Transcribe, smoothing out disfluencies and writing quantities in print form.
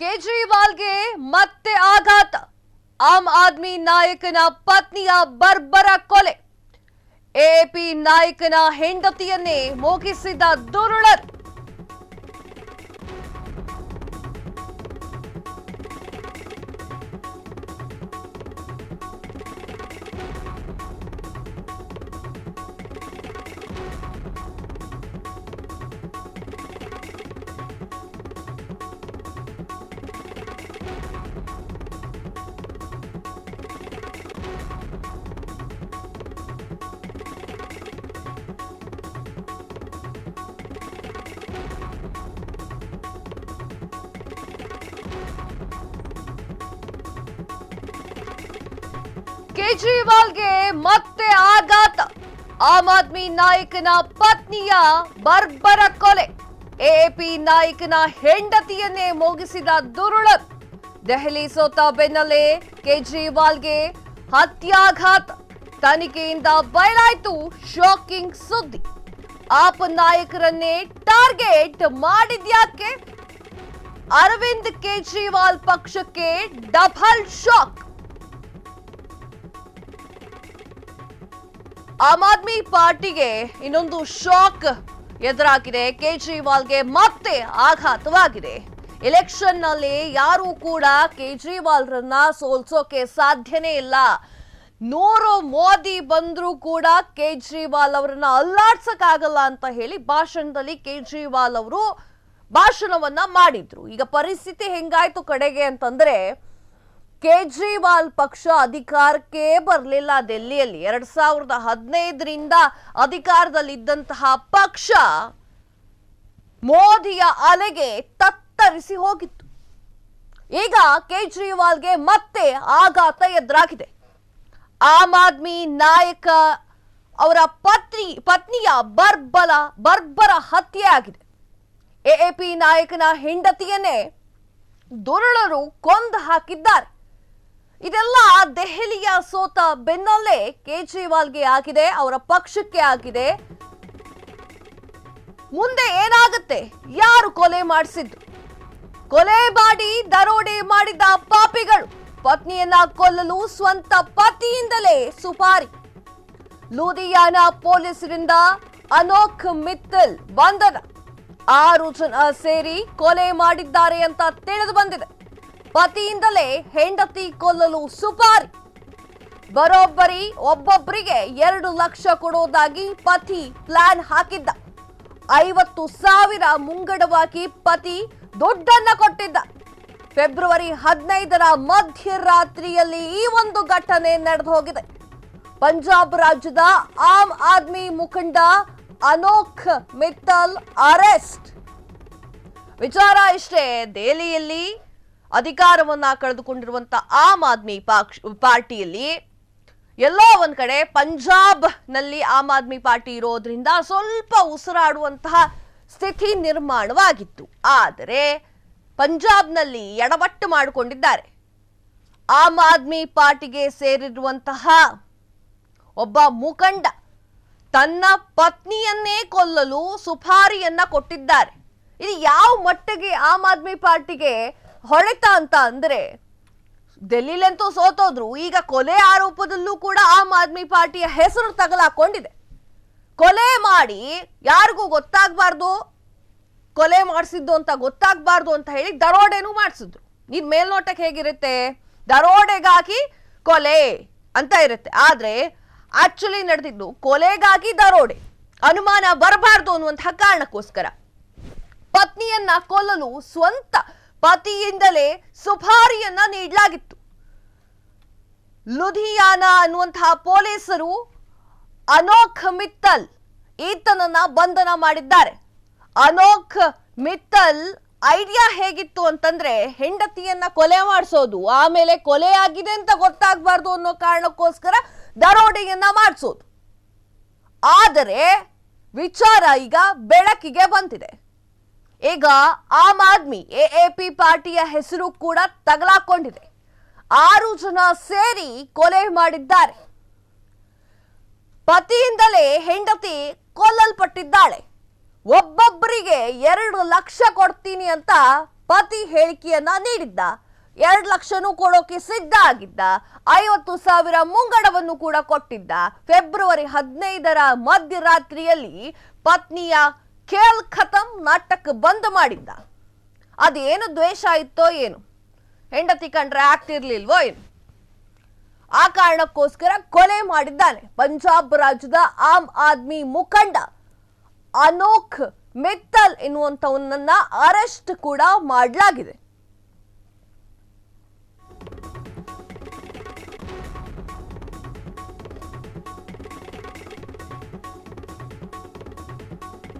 ಕೇಜ್ರಿವಾಲ್ಗೆ ಮತ್ತೆ ಆಘಾತ. ಆಮ್ ಆದ್ಮಿ ನಾಯಕನ ಪತ್ನಿಯ ಬರ್ಬರ ಕೊಲೆ. ಎಪಿ ನಾಯಕನ ಹೆಂಡತಿಯನ್ನೇ ಮೋಗಿಸಿದ ದುರುಳರು. ಕೇಜ್ರಿವಾಲ್ಗೆ ಮತ್ತೆ ಆಘಾತ. ಆಮ್ ಆದ್ಮಿ ನಾಯಕನ ಪತ್ನಿಯ ಬರ್ಬರ ಕೊಲೆ. ಎಪಿ ನಾಯಕನ ಹೆಂಡತಿಯನ್ನೇ ಮೋಗಿಸಿದ ದುರುಳರು. ದೆಹಲಿ ಸೋತ ಬೆನ್ನಲ್ಲೇ ಕೇಜ್ರಿವಾಲ್ಗೆ ಹತ್ಯಾಘಾತ. ತನಿಖೆಯಿಂದ ಬಯಲಾಯಿತು ಶಾಕಿಂಗ್ ಸುದ್ದಿ. ಆಪ್ ನಾಯಕರನ್ನೇ ಟಾರ್ಗೆಟ್ ಮಾಡಿದ್ಯಾಕೆ? ಅರವಿಂದ್ ಕೇಜ್ರಿವಾಲ್ ಪಕ್ಷಕ್ಕೆ ಡಬಲ್ ಶಾಕ್. ಆಮ್ ಆದ್ಮಿ ಪಾರ್ಟಿಗೆ ಇನ್ನೊಂದು ಶಾಕ್ ಎದುರಾಗಿದೆ. ಕೇಜ್ರಿವಾಲ್ಗೆ ಮತ್ತೆ ಆಘಾತವಾಗಿದೆ. ಎಲೆಕ್ಷನ್ ನಲ್ಲಿ ಯಾರು ಕೂಡ ಕೇಜ್ರಿವಾಲ್ರನ್ನ ಸೋಲ್ಸೋಕೆ ಸಾಧ್ಯನೇ ಇಲ್ಲ. 100 ಮೋದಿ ಬಂದ್ರೂ ಕೂಡ ಕೇಜ್ರಿವಾಲ್ ಅವರನ್ನ ಅಲ್ಲಾಡ್ಸಕ್ಕಾಗಲ್ಲ ಅಂತ ಹೇಳಿ ಭಾಷಣದಲ್ಲಿ ಕೇಜ್ರಿವಾಲ್ ಅವರು ಭಾಷಣವನ್ನ ಮಾಡಿದ್ರು. ಈಗ ಪರಿಸ್ಥಿತಿ ಹೆಂಗಾಯ್ತು ಕಡೆಗೆ ಅಂತಂದ್ರೆ, ಕೇಜ್ರಿವಾಲ್ ಪಕ್ಷ ಅಧಿಕಾರಕ್ಕೆ ಬರಲಿಲ್ಲ ಡೆಲ್ಲಿಯಲ್ಲಿ. 2015ರಿಂದ ಅಧಿಕಾರದಲ್ಲಿದ್ದಂತಹ ಪಕ್ಷ ಮೋದಿಯ ಅಲೆಗೆ ತತ್ತರಿಸಿ ಹೋಗಿತ್ತು. ಈಗ ಕೇಜ್ರಿವಾಲ್ಗೆ ಮತ್ತೆ ಆಘಾತ ಎದುರಾಗಿದೆ. ಆಮ್ ಆದ್ಮಿ ನಾಯಕ ಅವರ ಪತ್ನಿಯ ಬರ್ಬರ ಹತ್ಯೆ ಆಗಿದೆ. ಎಪಿ ನಾಯಕನ ಹೆಂಡತಿಯನ್ನೇ ದುರುಳರು ಕೊಂದು ಹಾಕಿದ್ದಾರೆ. ಇದೆಲ್ಲ ದೆಹಲಿಯ ಸೋತ ಬೆನ್ನಲ್ಲೇ ಕೇಜ್ರಿವಾಲ್ಗೆ ಆಗಿದೆ, ಅವರ ಪಕ್ಷಕ್ಕೆ ಆಗಿದೆ. ಮುಂದೆ ಏನಾಗುತ್ತೆ? ಯಾರು ಕೊಲೆ ಮಾಡಿಸಿದ್ದು? ಕೊಲೆ ಮಾಡಿ ದರೋಡೆ ಮಾಡಿದ ಪಾಪಿಗಳು. ಪತ್ನಿಯನ್ನ ಕೊಲ್ಲಲು ಸ್ವಂತ ಪತಿಯಿಂದಲೇ ಸುಪಾರಿ. ಲೂಧಿಯಾನ ಪೊಲೀಸರಿಂದ ಅನೋಖ್ ಮಿತ್ತಲ್ ಬಂಧನ. 6 ಜನ ಸೇರಿ ಕೊಲೆ ಮಾಡಿದ್ದಾರೆ ಅಂತ ತಿಳಿದು ಬಂದಿದೆ. ಪತಿಯಿಂದಲೇ ಹೆಂಡತಿ ಕೊಲ್ಲಲು ಸುಪಾರಿ. ಬರೋಬ್ಬರಿ ಒಬ್ಬೊಬ್ಬರಿಗೆ 2 ಲಕ್ಷ ಕೊಡೋದಾಗಿ ಪತಿ ಪ್ಲಾನ್ ಹಾಕಿದ್ದ. 50,000 ಮುಂಗಡವಾಗಿ ಪತಿ ದುಡ್ಡನ್ನ ಕೊಟ್ಟಿದ್ದ. ಫೆಬ್ರವರಿ 15ರ ಮಧ್ಯರಾತ್ರಿಯಲ್ಲಿ ಈ ಒಂದು ಘಟನೆ ನಡೆದು ಹೋಗಿದೆ. ಪಂಜಾಬ್ ರಾಜ್ಯದ ಆಮ್ ಆದ್ಮಿ ಮುಖಂಡ ಅನೋಖ್ ಮಿತ್ತಲ್ ಅರೆಸ್ಟ್. ವಿಚಾರ ಇಷ್ಟೇ, ದೆಹಲಿಯಲ್ಲಿ ಅಧಿಕಾರವನ್ನ ಕಳೆದುಕೊಂಡಿರುವಂತ ಆಮ್ ಆದ್ಮಿ ಪಾರ್ಟಿಯಲ್ಲಿ ಎಲ್ಲೋ ಒಂದ್ ಕಡೆ ಪಂಜಾಬ್ ನಲ್ಲಿ ಆಮ್ ಆದ್ಮಿ ಪಾರ್ಟಿ ಇರೋದ್ರಿಂದ ಸ್ವಲ್ಪ ಉಸಿರಾಡುವಂತಹ ಸ್ಥಿತಿ ನಿರ್ಮಾಣವಾಗಿತ್ತು. ಆದರೆ ಪಂಜಾಬ್ನಲ್ಲಿ ಎಡವಟ್ಟು ಮಾಡಿಕೊಂಡಿದ್ದಾರೆ. ಆಮ್ ಆದ್ಮಿ ಪಾರ್ಟಿಗೆ ಸೇರಿರುವಂತಹ ಒಬ್ಬ ಮುಖಂಡ ತನ್ನ ಪತ್ನಿಯನ್ನೇ ಕೊಲ್ಲಲು ಸುಪಾರಿಯನ್ನ ಕೊಟ್ಟಿದ್ದಾರೆ. ಇದು ಯಾವ ಮಟ್ಟಿಗೆ ಆಮ್ ಆದ್ಮಿ ಪಾರ್ಟಿಗೆ ಹೊಡೆತ ಅಂತ ಅಂದ್ರೆ, ಡೆಲ್ಲಿಲಂತೂ ಸೋತೋದ್ರು, ಈಗ ಕೊಲೆ ಆರೋಪದಲ್ಲೂ ಕೂಡ ಆಮ್ ಆದ್ಮಿ ಪಾರ್ಟಿಯ ಹೆಸರು ತಗಲಾಕೊಂಡಿದೆ. ಕೊಲೆ ಮಾಡಿ ಯಾರಿಗೂ ಗೊತ್ತಾಗಬಾರ್ದು, ಕೊಲೆ ಮಾಡಿಸಿದ್ದು ಅಂತ ಗೊತ್ತಾಗಬಾರ್ದು ಅಂತ ಹೇಳಿ ದರೋಡೆನೂ ಮಾಡಿಸಿದ್ರು. ಇದು ಮೇಲ್ನೋಟಕ್ಕೆ ಹೇಗಿರುತ್ತೆ? ದರೋಡೆಗಾಗಿ ಕೊಲೆ ಅಂತ ಇರುತ್ತೆ. ಆದ್ರೆ ಆಕ್ಚುಲಿ ನಡೆದಿದ್ದು ಕೊಲೆಗಾಗಿ ದರೋಡೆ. ಅನುಮಾನ ಬರಬಾರ್ದು ಅನ್ನುವಂತಹ ಕಾರಣಕ್ಕೋಸ್ಕರ ಪತ್ನಿಯನ್ನ ಕೊಲ್ಲಲು ಸ್ವಂತ ಪತಿಯಿಂದಲೇ ಸುಪಾರಿಯನ್ನ ನೀಡಲಾಗಿತ್ತು. ಲುಧಿಯಾನ ಅನ್ನುವಂತಹ ಪೊಲೀಸರು ಅನೋಖ್ ಮಿತ್ತಲ್ ಈತನನ್ನ ಬಂಧನ ಮಾಡಿದ್ದಾರೆ. ಅನೋಖ್ ಮಿತ್ತಲ್ ಐಡಿಯಾ ಹೇಗಿತ್ತು ಅಂತಂದ್ರೆ, ಹೆಂಡತಿಯನ್ನ ಕೊಲೆ ಮಾಡಿಸೋದು, ಆಮೇಲೆ ಕೊಲೆ ಆಗಿದೆ ಅಂತ ಗೊತ್ತಾಗಬಾರ್ದು ಅನ್ನೋ ಕಾರಣಕ್ಕೋಸ್ಕರ ದರೋಡೆಯನ್ನ ಮಾಡಿಸೋದು. ಆದರೆ ವಿಚಾರ ಈಗ ಬೆಳಕಿಗೆ ಬಂದಿದೆ. ಈಗ ಆಮ್ ಆದ್ಮಿ ಎಪಿ ಪಾರ್ಟಿಯ ಹೆಸರು ಕೂಡ ತಗಲಾಕೊಂಡಿದೆ. 6 ಜನ ಸೇರಿ ಕೊಲೆ ಮಾಡಿದ್ದಾರೆ. ಪತಿಯಿಂದಲೇ ಹೆಂಡತಿ ಕೊಲ್ಲಲ್ಪಟ್ಟಿದ್ದಾಳೆ. ಒಬ್ಬೊಬ್ಬರಿಗೆ 2 ಲಕ್ಷ ಕೊಡ್ತೀನಿ ಅಂತ ಪತಿ ಹೇಳಿಕೆಯನ್ನ ನೀಡಿದ್ದ. 2 ಲಕ್ಷನೂ ಕೊಡೋಕೆ ಸಿದ್ಧ ಆಗಿದ್ದ. 50,000 ಮುಂಗಡವನ್ನು ಕೂಡ ಕೊಟ್ಟಿದ್ದ. ಫೆಬ್ರವರಿ 15ರ ಮಧ್ಯರಾತ್ರಿಯಲ್ಲಿ ಪತ್ನಿಯ ಖೇಲ್ ಖತಮ್ ನಾಟಕ ಬಂದ್ ಮಾಡಿದ್ದ. ಅದೇನು ದ್ವೇಷ ಇತ್ತೋ ಏನು, ಹೆಂಡತಿ ಕಂಡ್ರೆ ಆಗ್ತಿರ್ಲಿಲ್ವೋ ಏನು, ಆ ಕಾರಣಕ್ಕೋಸ್ಕರ ಕೊಲೆ ಮಾಡಿದ್ದಾನೆ. ಪಂಜಾಬ್ ರಾಜ್ಯದ ಆಮ್ ಆದ್ಮಿ ಮುಖಂಡ ಅನೋಖ್ ಮಿತ್ತಲ್ ಎನ್ನುವಂತವನನ್ನ ಅರೆಸ್ಟ್ ಕೂಡ ಮಾಡಲಾಗಿದೆ.